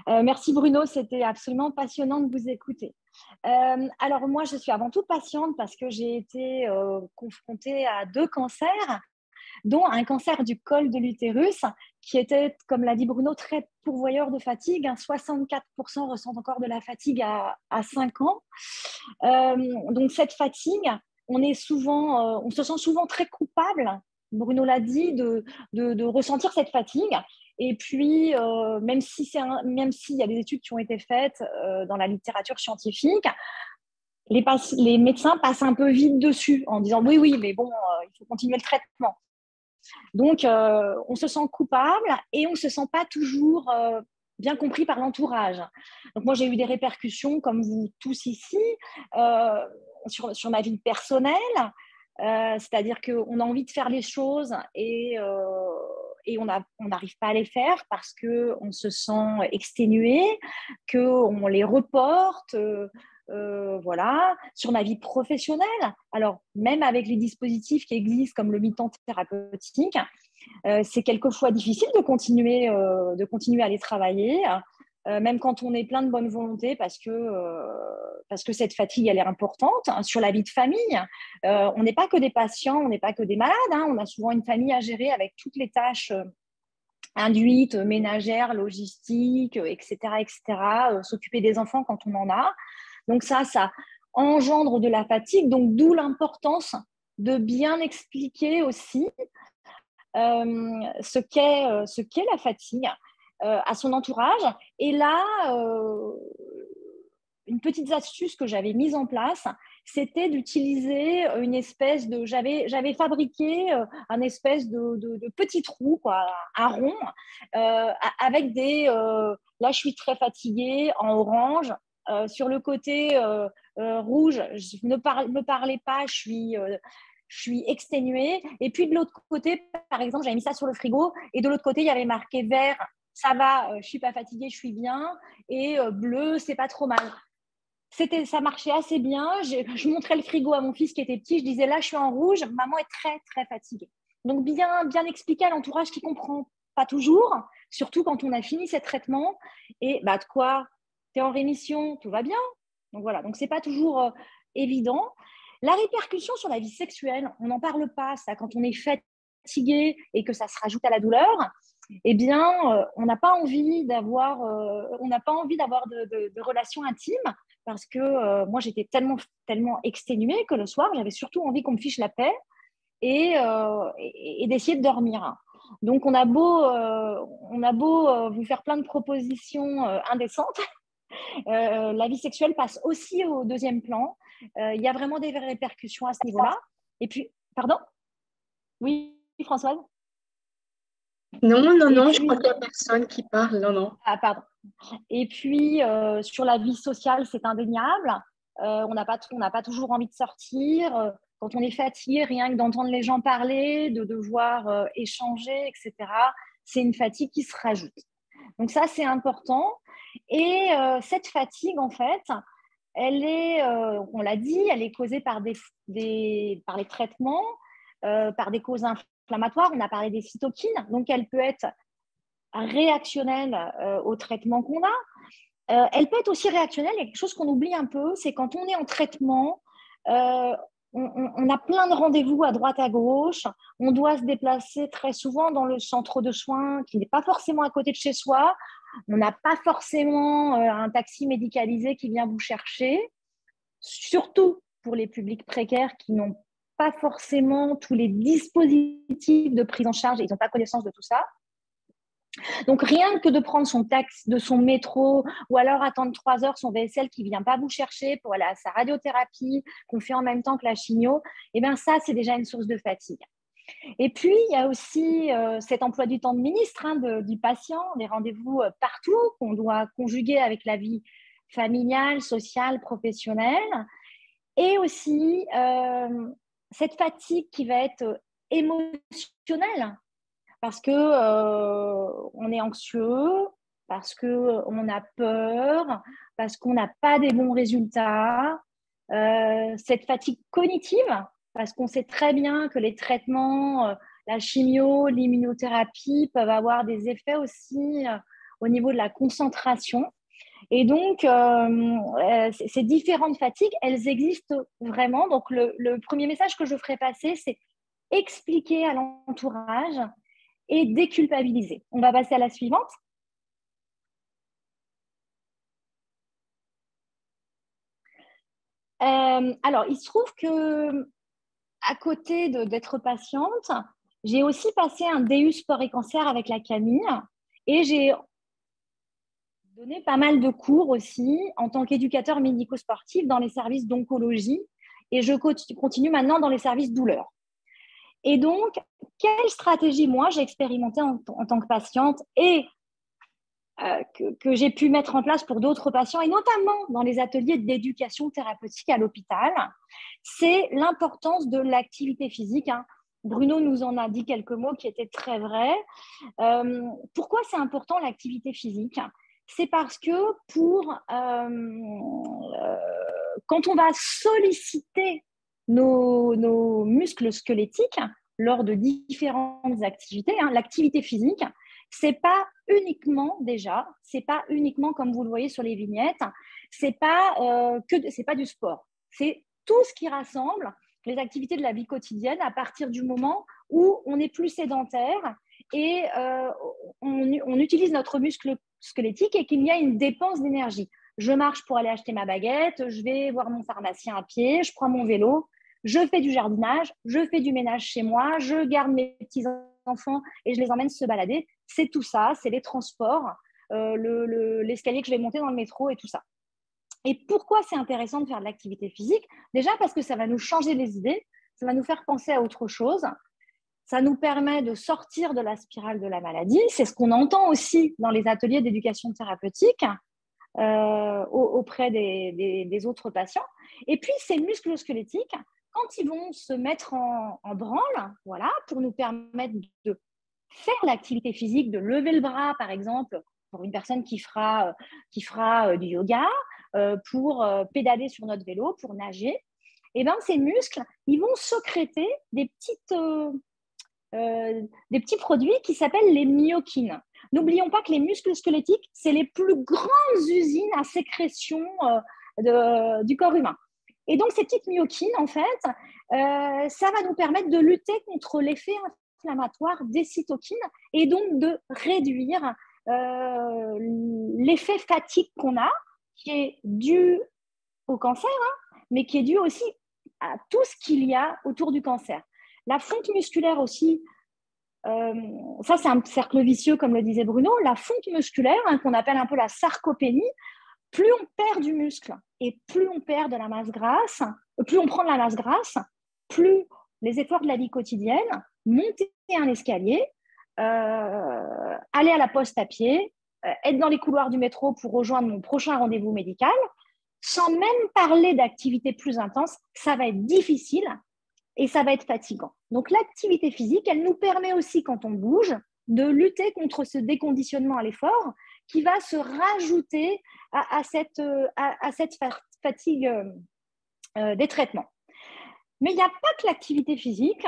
Merci Bruno, c'était absolument passionnant de vous écouter. Alors moi, je suis avant tout patiente parce que j'ai été confrontée à 2 cancers, dont un cancer du col de l'utérus qui était, comme l'a dit Bruno, très pourvoyeur de fatigue. 64% ressentent encore de la fatigue à 5 ans. Donc cette fatigue, on se sent souvent très coupable, Bruno l'a dit, de ressentir cette fatigue. Et puis, même s'il y a des études qui ont été faites dans la littérature scientifique, les médecins passent un peu vite dessus en disant oui, oui, mais bon, il faut continuer le traitement. Donc, on se sent coupable et on ne se sent pas toujours bien compris par l'entourage. Donc, moi, j'ai eu des répercussions, comme vous tous ici, euh, sur ma vie personnelle. C'est-à-dire qu'on a envie de faire les choses et on n'arrive pas à les faire parce qu'on se sent exténué, qu'on les reporte. Voilà, sur ma vie professionnelle. Alors, même avec les dispositifs qui existent comme le mi-temps thérapeutique, c'est quelquefois difficile de continuer à aller travailler, même quand on est plein de bonne volonté, parce que cette fatigue, elle est importante sur la vie de famille. On n'est pas que des patients, on n'est pas que des malades, hein. On a souvent une famille à gérer avec toutes les tâches induites, ménagères, logistiques, etc., etc., s'occuper des enfants quand on en a. Donc ça engendre de la fatigue, donc d'où l'importance de bien expliquer aussi ce qu'est la fatigue à son entourage. Et là, une petite astuce que j'avais mise en place, c'était d'utiliser une espèce de… J'avais fabriqué un espèce de petit trou, quoi, un rond, avec des… là, je suis très fatiguée, en orange. Sur le côté rouge, me parlez pas, je suis exténuée. Et puis de l'autre côté, par exemple, j'avais mis ça sur le frigo. Et de l'autre côté, il y avait marqué vert, ça va, je suis pas fatiguée, je suis bien. Et bleu, c'est pas trop mal. Ça marchait assez bien. Je montrais le frigo à mon fils qui était petit. Je disais là, je suis en rouge. Maman est très, très fatiguée. Donc, bien expliquer à l'entourage qui comprend pas toujours, surtout quand on a fini ces traitements. Et bah, de quoi, tu es en rémission, tout va bien. Donc, voilà. Donc, c'est pas toujours évident. La répercussion sur la vie sexuelle, on n'en parle pas, ça, quand on est fatigué et que ça se rajoute à la douleur, eh bien, on n'a pas envie d'avoir de relations intimes parce que moi, j'étais tellement exténuée que le soir, j'avais surtout envie qu'on me fiche la paix et d'essayer de dormir. Donc, on a beau vous faire plein de propositions indécentes, la vie sexuelle passe aussi au deuxième plan. Il y a vraiment des répercussions à ce niveau-là. Et puis, pardon? Oui, Françoise? Non, non, Et non, je crois puis, qu'il n'y a personne qui parle. Non, non. ah, pardon. Et puis, sur la vie sociale, c'est indéniable. On n'a pas toujours envie de sortir. Quand on est fatigué, rien que d'entendre les gens parler, de devoir échanger, etc., c'est une fatigue qui se rajoute. Donc ça, c'est important. Et cette fatigue, en fait, on l'a dit, elle est causée par par les traitements, par des causes inflammatoires. On a parlé des cytokines. Donc, elle peut être réactionnelle au traitement qu'on a. Elle peut être aussi réactionnelle. Il y a quelque chose qu'on oublie un peu, c'est quand on est en traitement, euh, on a plein de rendez-vous à droite, à gauche. On doit se déplacer très souvent dans le centre de soins qui n'est pas forcément à côté de chez soi. On n'a pas forcément un taxi médicalisé qui vient vous chercher, surtout pour les publics précaires qui n'ont pas forcément tous les dispositifs de prise en charge, ils n'ont pas connaissance de tout ça. Donc, rien que de prendre son taxi, de son métro, ou alors attendre 3 heures son VSL qui ne vient pas vous chercher pour aller à sa radiothérapie, qu'on fait en même temps que la chimio, eh bien ça, c'est déjà une source de fatigue. Et puis, il y a aussi cet emploi du temps de ministre du patient, des rendez-vous partout qu'on doit conjuguer avec la vie familiale, sociale, professionnelle. Et aussi cette fatigue qui va être émotionnelle parce que on est anxieux, parce que on a peur, parce qu'on n'a pas des bons résultats. Cette fatigue cognitive, parce qu'on sait très bien que les traitements, la chimio, l'immunothérapie peuvent avoir des effets aussi au niveau de la concentration. Et donc, ces différentes fatigues, elles existent vraiment. Donc, le premier message que je ferai passer, c'est expliquer à l'entourage et déculpabiliser. On va passer à la suivante. Alors, il se trouve que à côté d'être patiente, j'ai aussi passé un DU sport et cancer avec la Camille et j'ai donné pas mal de cours aussi en tant qu'éducateur médico-sportif dans les services d'oncologie et je continue maintenant dans les services douleurs. Et donc, quelle stratégie, moi, j'ai expérimenté en tant que patiente et que j'ai pu mettre en place pour d'autres patients, et notamment dans les ateliers d'éducation thérapeutique à l'hôpital, c'est l'importance de l'activité physique. Bruno nous en a dit quelques mots qui étaient très vrais. Pourquoi c'est important l'activité physique? C'est parce que quand on va solliciter nos muscles squelettiques lors de différentes activités, l'activité physique, c'est pas uniquement comme vous le voyez sur les vignettes, c'est pas du sport, c'est tout ce qui rassemble les activités de la vie quotidienne à partir du moment où on est plus sédentaire et on utilise notre muscle squelettique et qu'il y a une dépense d'énergie. Je marche pour aller acheter ma baguette, je vais voir mon pharmacien à pied, je prends mon vélo, je fais du jardinage, je fais du ménage chez moi, je garde mes petits-enfants et je les emmène se balader. C'est tout ça, c'est les transports, l'escalier que je vais monter dans le métro et tout ça. Et pourquoi c'est intéressant de faire de l'activité physique? Déjà parce que ça va nous changer les idées, ça va nous faire penser à autre chose, ça nous permet de sortir de la spirale de la maladie. C'est ce qu'on entend aussi dans les ateliers d'éducation thérapeutique auprès des autres patients. Et puis, ces muscles squelettiques, quand ils vont se mettre en branle, voilà, pour nous permettre de faire l'activité physique, de lever le bras, par exemple, pour une personne qui fera du yoga, pour pédaler sur notre vélo, pour nager, et ben, ces muscles, ils vont sécréter des petits produits qui s'appellent les myokines. N'oublions pas que les muscles squelettiques, c'est les plus grandes usines à sécrétion du corps humain. Et donc, ces petites myokines, en fait, ça va nous permettre de lutter contre l'effet inflammatoire des cytokines et donc de réduire l'effet fatigue qu'on a, qui est dû au cancer, mais qui est dû aussi à tout ce qu'il y a autour du cancer. La fonte musculaire aussi, ça c'est un cercle vicieux comme le disait Bruno, la fonte musculaire qu'on appelle un peu la sarcopénie, plus on perd du muscle et plus on perd de la masse grasse, plus on prend de la masse grasse, plus les efforts de la vie quotidienne, monter un escalier, aller à la poste à pied, être dans les couloirs du métro pour rejoindre mon prochain rendez-vous médical, sans même parler d'activité plus intense, ça va être difficile et ça va être fatigant. Donc l'activité physique, elle nous permet aussi, quand on bouge, de lutter contre ce déconditionnement à l'effort qui va se rajouter à cette fatigue des traitements. Mais il n'y a pas que l'activité physique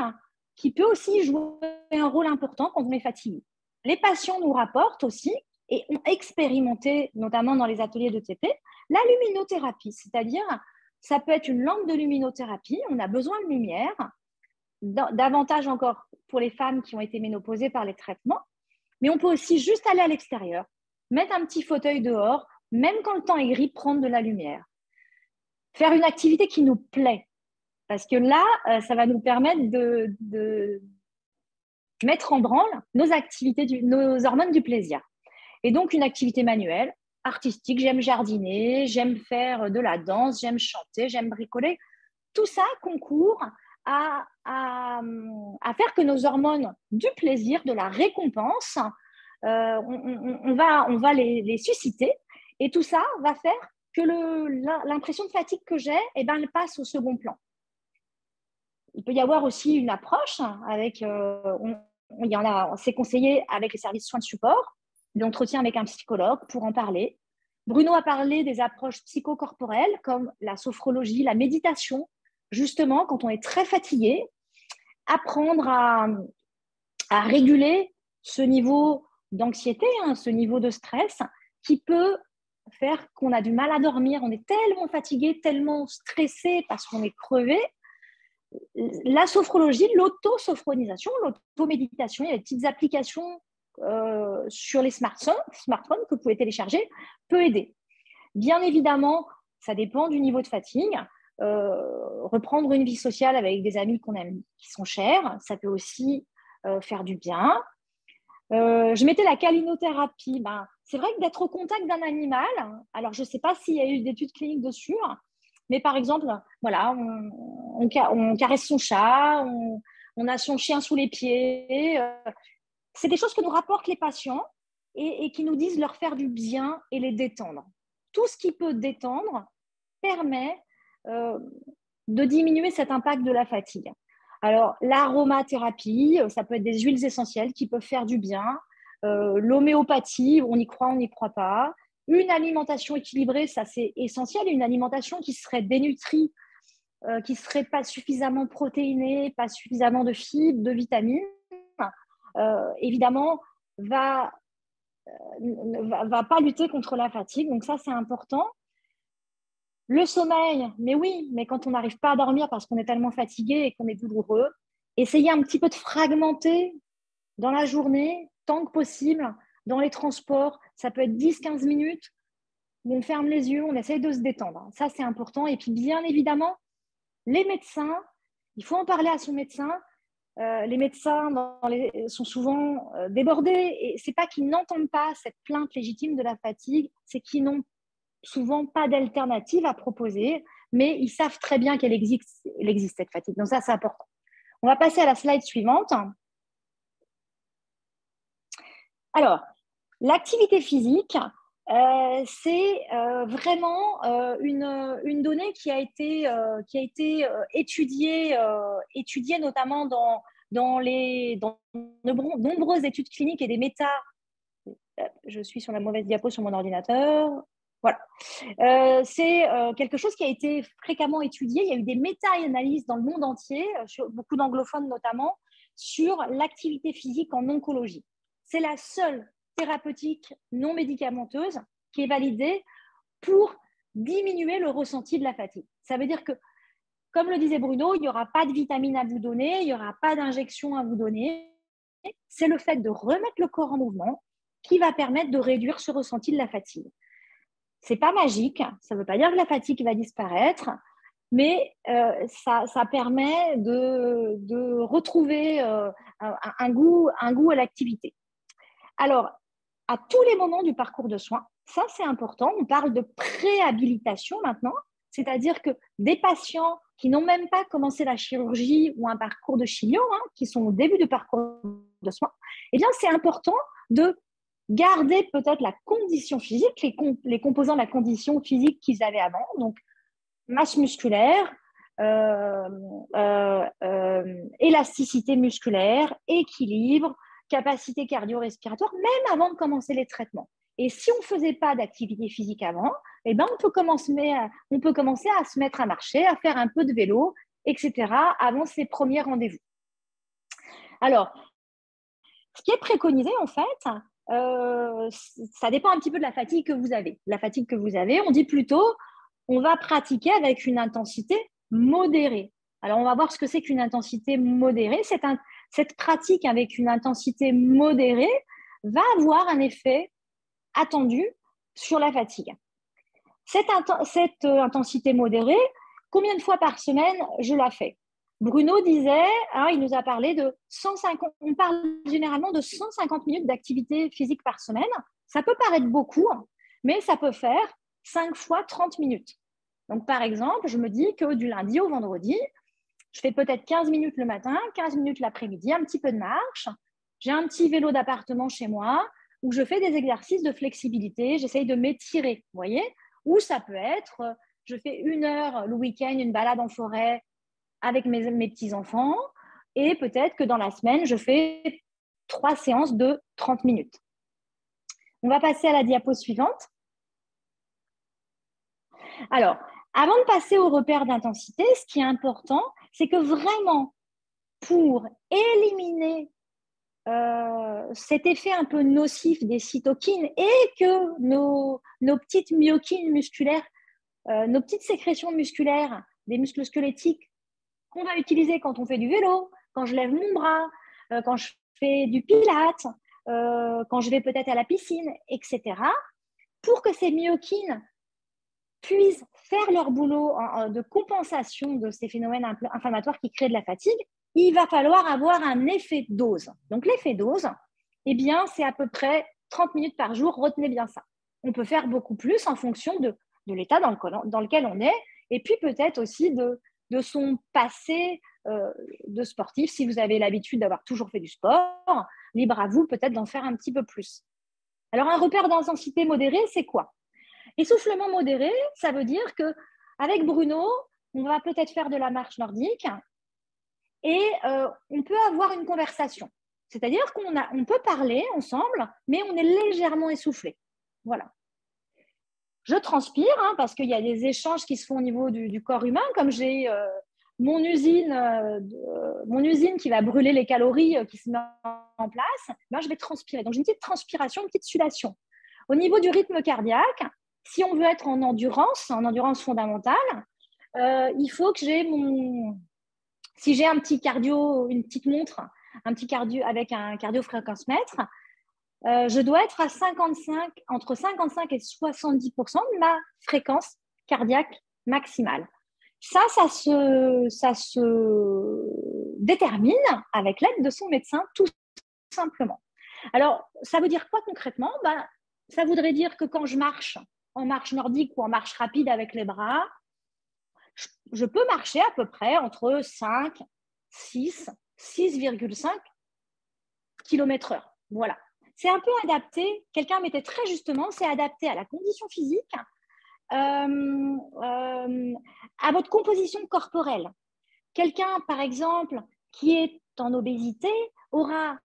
qui peut aussi jouer un rôle important quand on est fatigué. Les patients nous rapportent aussi et ont expérimenté, notamment dans les ateliers de TP, la luminothérapie, c'est-à-dire ça peut être une lampe de luminothérapie, on a besoin de lumière, davantage encore pour les femmes qui ont été ménopausées par les traitements, mais on peut aussi juste aller à l'extérieur, mettre un petit fauteuil dehors, même quand le temps est gris, prendre de la lumière. Faire une activité qui nous plaît, parce que là, ça va nous permettre de mettre en branle nos hormones du plaisir. Et donc, une activité manuelle, artistique, j'aime jardiner, j'aime faire de la danse, j'aime chanter, j'aime bricoler. Tout ça concourt à faire que nos hormones du plaisir, de la récompense, on va les susciter. Et tout ça va faire que l'impression de fatigue que j'ai, elle passe au second plan. Il peut y avoir aussi une approche avec, c'est conseillé avec les services soins de support, l'entretien avec un psychologue pour en parler. Bruno a parlé des approches psychocorporelles comme la sophrologie, la méditation, justement quand on est très fatigué, apprendre à réguler ce niveau d'anxiété, hein, ce niveau de stress qui peut faire qu'on a du mal à dormir. On est tellement fatigué, tellement stressé parce qu'on est crevé. La sophrologie, l'autosophronisation, l'automéditation, il y a des petites applications sur les smartphones que vous pouvez télécharger, peut aider. Bien évidemment, ça dépend du niveau de fatigue. Reprendre une vie sociale avec des amis qu'on aime, qui sont chers, ça peut aussi faire du bien. Je mettais la calinothérapie. C'est vrai que d'être au contact d'un animal, alors je ne sais pas s'il y a eu d'études cliniques dessus, mais par exemple, voilà, on caresse son chat, on a son chien sous les pieds. C'est des choses que nous rapportent les patients et qui nous disent leur faire du bien et les détendre. Tout ce qui peut détendre permet de diminuer cet impact de la fatigue. Alors, l'aromathérapie, ça peut être des huiles essentielles qui peuvent faire du bien. L'homéopathie, on y croit, on n'y croit pas. Une alimentation équilibrée, ça c'est essentiel. Une alimentation qui serait dénutrie, qui ne serait pas suffisamment protéinée, pas suffisamment de fibres, de vitamines, évidemment, va pas lutter contre la fatigue. Donc ça, c'est important. Le sommeil, mais oui, mais quand on n'arrive pas à dormir parce qu'on est tellement fatigué et qu'on est douloureux, essayez un petit peu de fragmenter dans la journée, tant que possible, dans les transports. Ça peut être 10-15 minutes où on ferme les yeux, on essaye de se détendre. Ça, c'est important. Et puis, bien évidemment, les médecins, il faut en parler à son médecin. Les médecins sont souvent débordés. Et ce n'est pas qu'ils n'entendent pas cette plainte légitime de la fatigue, c'est qu'ils n'ont souvent pas d'alternative à proposer, mais ils savent très bien qu'elle existe cette fatigue. Donc ça, c'est important. On va passer à la slide suivante. Alors, l'activité physique, c'est vraiment une donnée qui a été étudiée notamment dans de nombreuses études cliniques et des je suis sur la mauvaise diapo sur mon ordinateur. Voilà. C'est quelque chose qui a été fréquemment étudié. Il y a eu des méta-analyses dans le monde entier, sur beaucoup d'anglophones notamment, sur l'activité physique en oncologie. C'est la seule thérapeutique non médicamenteuse qui est validée pour diminuer le ressenti de la fatigue. Ça veut dire que, comme le disait Bruno, il n'y aura pas de vitamines à vous donner, il n'y aura pas d'injection à vous donner. C'est le fait de remettre le corps en mouvement qui va permettre de réduire ce ressenti de la fatigue. Ce n'est pas magique, ça ne veut pas dire que la fatigue va disparaître, mais ça permet de retrouver un goût à l'activité. Alors, à tous les moments du parcours de soins, ça c'est important, on parle de préhabilitation maintenant, c'est-à-dire que des patients qui n'ont même pas commencé la chirurgie ou un parcours de chimio, qui sont au début du parcours de soins, eh bien c'est important de garder peut-être la condition physique, les composants de la condition physique qu'ils avaient avant, donc masse musculaire, élasticité musculaire, équilibre, capacité cardio-respiratoire, même avant de commencer les traitements. Et si on ne faisait pas d'activité physique avant, eh ben on peut commencer à se mettre à marcher, à faire un peu de vélo, etc., avant ces premiers rendez-vous. Alors, ce qui est préconisé, en fait, ça dépend un petit peu de la fatigue que vous avez. La fatigue que vous avez, on dit plutôt, on va pratiquer avec une intensité modérée. Alors, on va voir ce que c'est qu'une intensité modérée. Cette pratique avec une intensité modérée va avoir un effet attendu sur la fatigue. Cette intensité modérée, combien de fois par semaine je la fais? Bruno disait, il nous a parlé de 150, on parle généralement de 150 minutes d'activité physique par semaine. Ça peut paraître beaucoup, mais ça peut faire 5 fois 30 minutes. Donc, par exemple, je me dis que du lundi au vendredi, je fais peut-être 15 minutes le matin, 15 minutes l'après-midi, un petit peu de marche. J'ai un petit vélo d'appartement chez moi où je fais des exercices de flexibilité. J'essaye de m'étirer, vous voyez? Ou ça peut être, je fais 1 heure le week-end, une balade en forêt avec mes petits-enfants. Et peut-être que dans la semaine, je fais 3 séances de 30 minutes. On va passer à la diapo suivante. Alors, avant de passer au repère d'intensité, ce qui est important, c'est que vraiment, pour éliminer cet effet un peu nocif des cytokines et que nos petites myokines musculaires, nos petites sécrétions musculaires des muscles squelettiques qu'on va utiliser quand on fait du vélo, quand je lève mon bras, quand je fais du pilates, quand je vais peut-être à la piscine, etc. Pour que ces myokines puissent faire leur boulot de compensation de ces phénomènes inflammatoires qui créent de la fatigue, il va falloir avoir un effet dose. Donc l'effet dose, eh bien, c'est à peu près 30 minutes par jour, retenez bien ça. On peut faire beaucoup plus en fonction de l'état dans lequel on est, et puis peut-être aussi de son passé de sportif. Si vous avez l'habitude d'avoir toujours fait du sport, libre à vous peut-être d'en faire un petit peu plus. Alors, un repère d'intensité modérée, c'est quoi? Essoufflement modéré, ça veut dire qu'avec Bruno, on va peut-être faire de la marche nordique et on peut avoir une conversation. C'est-à-dire qu'on peut parler ensemble, mais on est légèrement essoufflé. Voilà. Je transpire parce qu'il y a des échanges qui se font au niveau du corps humain, comme j'ai mon usine qui va brûler les calories qui se met en place, ben, je vais transpirer. Donc j'ai une petite transpiration, une petite sudation. Au niveau du rythme cardiaque, si on veut être en endurance fondamentale, il faut que si j'ai un petit cardio, une petite montre, un petit cardio avec un cardiofréquencemètre, je dois être à entre 55 et 70% de ma fréquence cardiaque maximale. Ça se détermine avec l'aide de son médecin, tout simplement. Alors, ça veut dire quoi concrètement? Ça voudrait dire que quand je marche en marche nordique ou en marche rapide avec les bras, je peux marcher à peu près entre 5, 6,5 km/h. Voilà. C'est un peu adapté, quelqu'un mettait très justement, c'est adapté à la condition physique, à votre composition corporelle. Quelqu'un, par exemple, qui est en obésité aura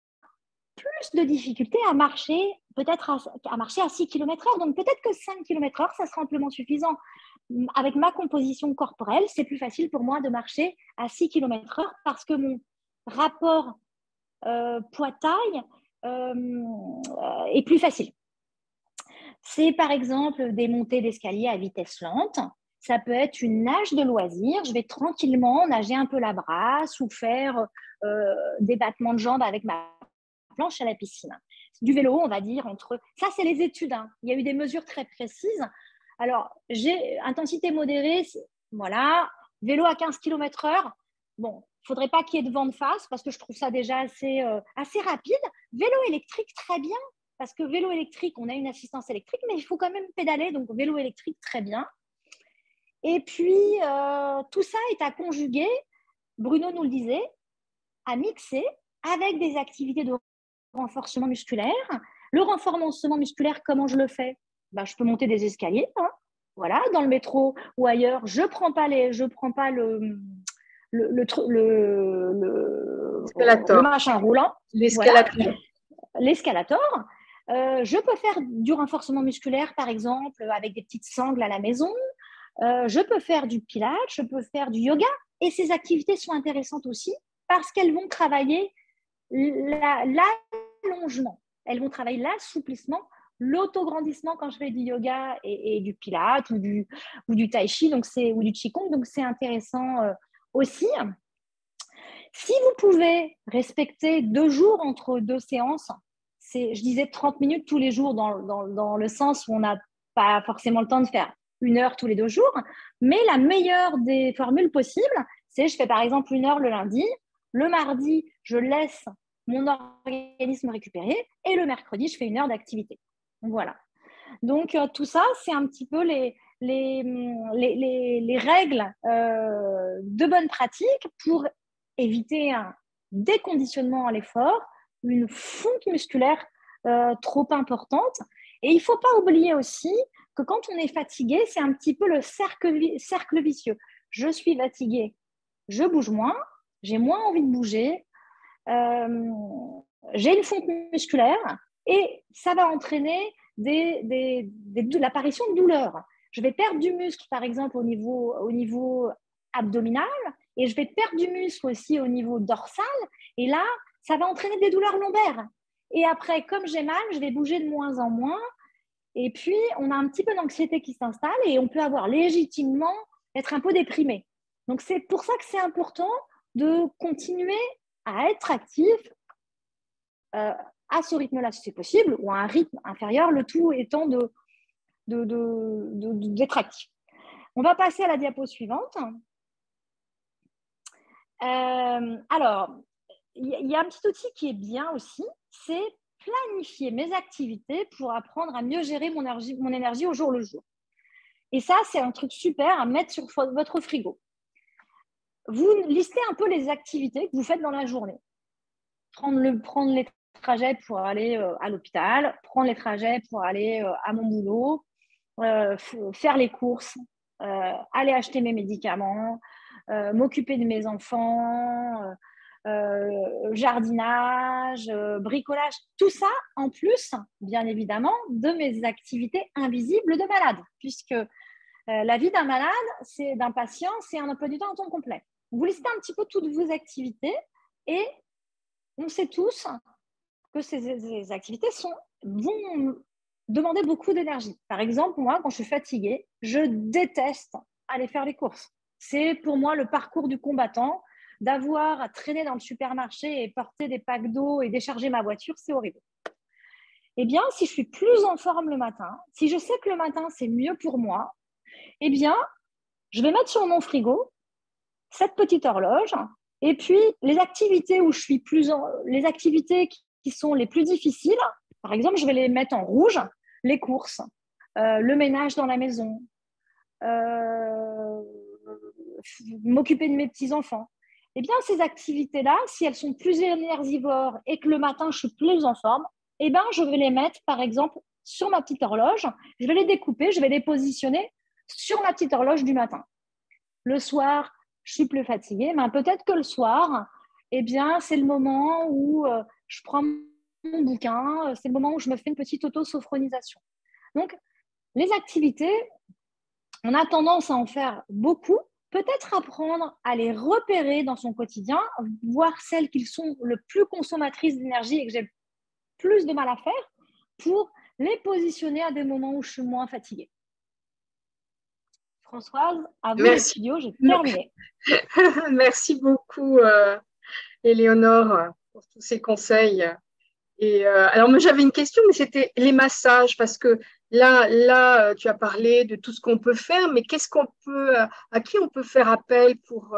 plus de difficultés à marcher, peut-être à marcher à 6 km/h. Donc peut-être que 5 km/h, ça sera amplement suffisant. Avec ma composition corporelle, c'est plus facile pour moi de marcher à 6 km/h parce que mon rapport poids-taille est plus facile. C'est par exemple des montées d'escalier à vitesse lente. Ça peut être une nage de loisir. Je vais tranquillement nager un peu la brasse ou faire des battements de jambes avec ma planche à la piscine. Du vélo, on va dire entre... Ça, c'est les études. Il y a eu des mesures très précises. Alors, j'ai intensité modérée, voilà, vélo à 15 km/h. Bon, il ne faudrait pas qu'il y ait de vent de face parce que je trouve ça déjà assez rapide. Vélo électrique, très bien, parce que vélo électrique, on a une assistance électrique, mais il faut quand même pédaler, donc vélo électrique, très bien. Et puis, tout ça est à conjuguer, Bruno nous le disait, à mixer avec des activités de renforcement musculaire. Le renforcement musculaire, comment je le fais? Je peux monter des escaliers, voilà, dans le métro ou ailleurs. Je prends pas le machin roulant. L'escalator. Voilà. L'escalator. Je peux faire du renforcement musculaire, par exemple, avec des petites sangles à la maison. Je peux faire du pilates, je peux faire du yoga. Et ces activités sont intéressantes aussi parce qu'elles vont travailler l'allongement. Elles vont travailler l'assouplissement, l'autograndissement quand je fais du yoga et du pilates ou du tai chi ou du qigong. Donc, c'est intéressant aussi. Si vous pouvez respecter 2 jours entre 2 séances, je disais 30 minutes tous les jours dans le sens où on n'a pas forcément le temps de faire 1 heure tous les 2 jours, mais la meilleure des formules possibles, c'est je fais par exemple 1 heure le lundi, le mardi, je laisse mon organisme récupérer et le mercredi, je fais 1 heure d'activité. Voilà. Donc, tout ça, c'est un petit peu les règles de bonne pratique pour éviter un déconditionnement à l'effort, une fonte musculaire trop importante. Et il ne faut pas oublier aussi que quand on est fatigué, c'est un petit peu le cercle vicieux. Je suis fatiguée, je bouge moins, j'ai moins envie de bouger, j'ai une fonte musculaire et ça va entraîner l'apparition de douleurs. Je vais perdre du muscle, par exemple, au niveau abdominal et je vais perdre du muscle aussi au niveau dorsal. Et là, ça va entraîner des douleurs lombaires. Et après, comme j'ai mal, je vais bouger de moins en moins. Et puis, on a un petit peu d'anxiété qui s'installe et on peut avoir légitimement être un peu déprimé. Donc, c'est pour ça que c'est important de continuer à être actif à ce rythme-là, si c'est possible, ou à un rythme inférieur, le tout étant d'être actif. On va passer à la diapo suivante. Alors, il y a un petit outil qui est bien aussi, c'est planifier mes activités pour apprendre à mieux gérer mon énergie au jour le jour. Et ça, c'est un truc super à mettre sur votre frigo. Vous listez un peu les activités que vous faites dans la journée. Prendre les trajets pour aller à l'hôpital, prendre les trajets pour aller à mon boulot, faire les courses, aller acheter mes médicaments, m'occuper de mes enfants, jardinage, bricolage, tout ça en plus, bien évidemment, de mes activités invisibles de malade, puisque la vie d'un malade, d'un patient, c'est un emploi du temps en temps complet. Vous listez un petit peu toutes vos activités et on sait tous que ces activités vont demander beaucoup d'énergie. Par exemple, moi, quand je suis fatiguée, je déteste aller faire les courses. C'est pour moi le parcours du combattant. D'avoir à traîner dans le supermarché et porter des packs d'eau et décharger ma voiture, c'est horrible. Eh bien, si je suis plus en forme le matin, si je sais que le matin, c'est mieux pour moi, eh bien, je vais mettre sur mon frigo cette petite horloge et puis les activités où je suis les activités qui sont les plus difficiles, par exemple, je vais les mettre en rouge, les courses, le ménage dans la maison, m'occuper de mes petits-enfants. Eh bien, ces activités-là, si elles sont plus énergivores et que le matin, je suis plus en forme, eh bien, je vais les mettre, par exemple, sur ma petite horloge. Je vais les découper, je vais les positionner sur ma petite horloge du matin. Le soir, je suis plus fatiguée, mais peut-être que le soir, eh bien, c'est le moment où je prends mon bouquin, c'est le moment où je me fais une petite auto-sophronisation. Donc, les activités, on a tendance à en faire beaucoup, peut-être apprendre à les repérer dans son quotidien, voir celles qui sont le plus consommatrices d'énergie et que j'ai plus de mal à faire pour les positionner à des moments où je suis moins fatiguée. Françoise, à vous le studio, j'ai terminé. Merci beaucoup, Éléonore, pour tous ces conseils. Et alors, moi, j'avais une question, mais c'était les massages, parce que là, tu as parlé de tout ce qu'on peut faire, mais à qui on peut faire appel pour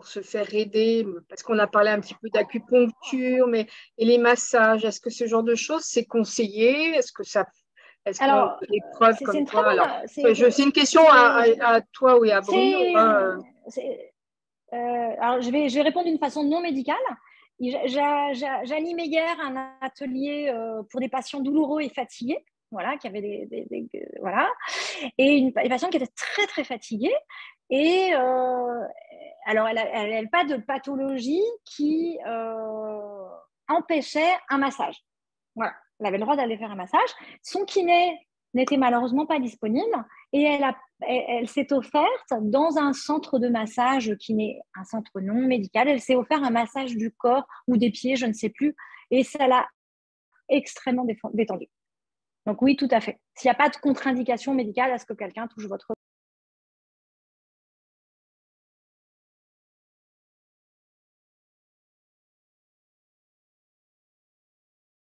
se faire aider? Parce qu'on a parlé un petit peu d'acupuncture, et les massages, est-ce que ce genre de choses, c'est conseillé? Alors, des preuves c'est comme une très quoi? Alors, bonne. c'est une question à toi ou à Bruno. Alors, je vais répondre d'une façon non médicale. J'animais hier un atelier pour des patients douloureux et fatigués, voilà, qui avaient voilà, et une patiente qui était très très fatiguée. Et alors, elle n'avait pas de pathologie qui empêchait un massage. Voilà, elle avait le droit d'aller faire un massage. Son kiné n'était malheureusement pas disponible et elle s'est offerte dans un centre de massage qui n'est un centre non médical. Elle s'est offert un massage du corps ou des pieds, je ne sais plus, et ça l'a extrêmement détendu. Donc oui, tout à fait. S'il n'y a pas de contre-indication médicale à ce que quelqu'un touche votre